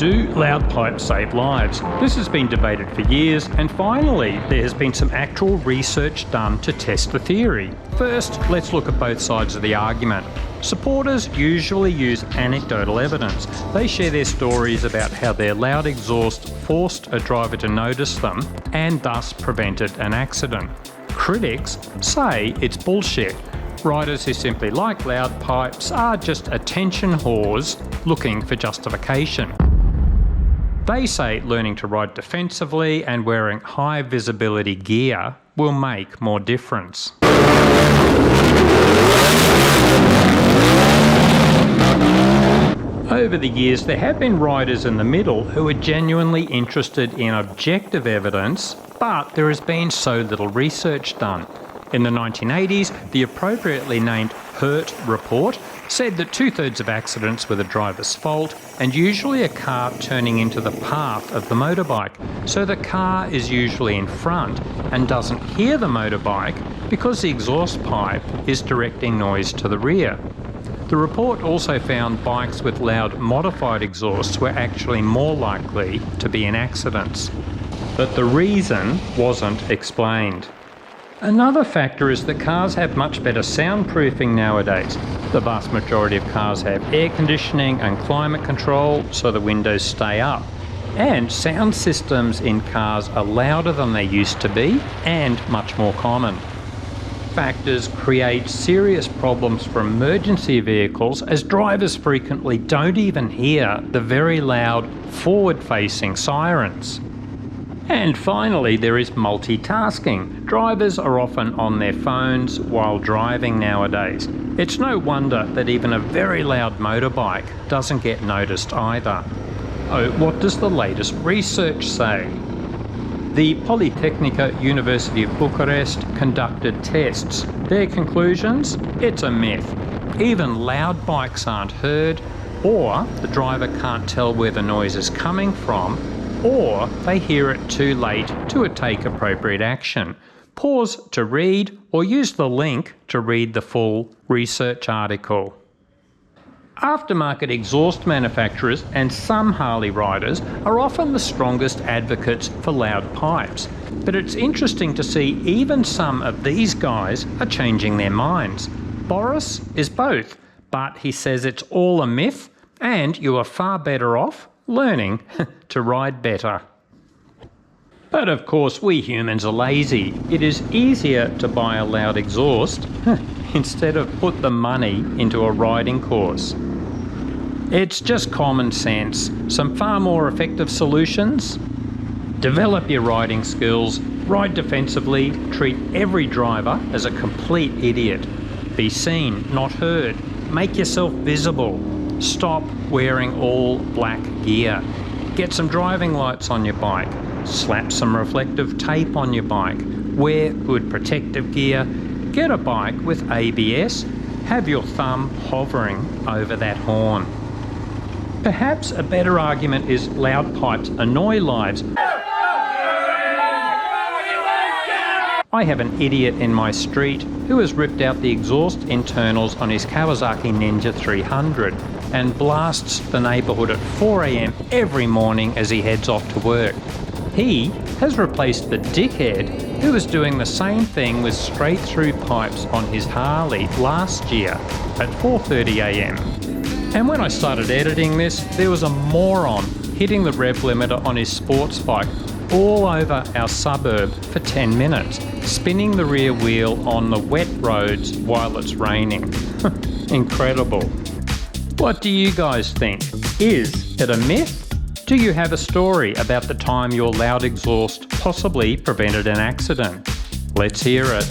Do loud pipes save lives? This has been debated for years, and finally there has been some actual research done to test the theory. First, let's look at both sides of the argument. Supporters usually use anecdotal evidence. They share their stories about how their loud exhaust forced a driver to notice them and thus prevented an accident. Critics say it's bullshit. Riders who simply like loud pipes are just attention whores looking for justification. They say learning to ride defensively and wearing high visibility gear will make more difference. Over the years, there have been riders in the middle who are genuinely interested in objective evidence, but there has been so little research done. In the 1980s, the appropriately named Hurt Report said that 2/3 of accidents were the driver's fault and usually a car turning into the path of the motorbike. So the car is usually in front and doesn't hear the motorbike because the exhaust pipe is directing noise to the rear. The report also found bikes with loud modified exhausts were actually more likely to be in accidents. But the reason wasn't explained. Another factor is that cars have much better soundproofing nowadays. The vast majority of cars have air conditioning and climate control, so the windows stay up. And sound systems in cars are louder than they used to be and much more common. Factors create serious problems for emergency vehicles as drivers frequently don't even hear the very loud forward-facing sirens. And finally, there is multitasking. Drivers are often on their phones while driving nowadays. It's no wonder that even a very loud motorbike doesn't get noticed either. Oh, what does the latest research say? The Politehnica University of Bucharest conducted tests. Their conclusions? It's a myth. Even loud bikes aren't heard, or the driver can't tell where the noise is coming from, or they hear it too late to take appropriate action. Pause to read or use the link to read the full research article. Aftermarket exhaust manufacturers and some Harley riders are often the strongest advocates for loud pipes. But it's interesting to see even some of these guys are changing their minds. Boris is both, but he says it's all a myth and you are far better off learning to ride better. But of course we humans are lazy. It is easier to buy a loud exhaust instead of put the money into a riding course. It's just common sense. Some far more effective solutions? Develop your riding skills, ride defensively, treat every driver as a complete idiot. Be seen, not heard. Make yourself visible. Stop wearing all black gear. Get some driving lights on your bike. Slap some reflective tape on your bike. Wear good protective gear. Get a bike with ABS. Have your thumb hovering over that horn. Perhaps a better argument is loud pipes annoy lives. I have an idiot in my street who has ripped out the exhaust internals on his Kawasaki Ninja 300 and blasts the neighbourhood at 4 AM every morning as he heads off to work. He has replaced the dickhead who was doing the same thing with straight-through pipes on his Harley last year at 4:30 AM. And when I started editing this, there was a moron hitting the rev limiter on his sports bike all over our suburb for 10 minutes, spinning the rear wheel on the wet roads while it's raining. Incredible. What do you guys think? Is it a myth? Do you have a story about the time your loud exhaust possibly prevented an accident? Let's hear it.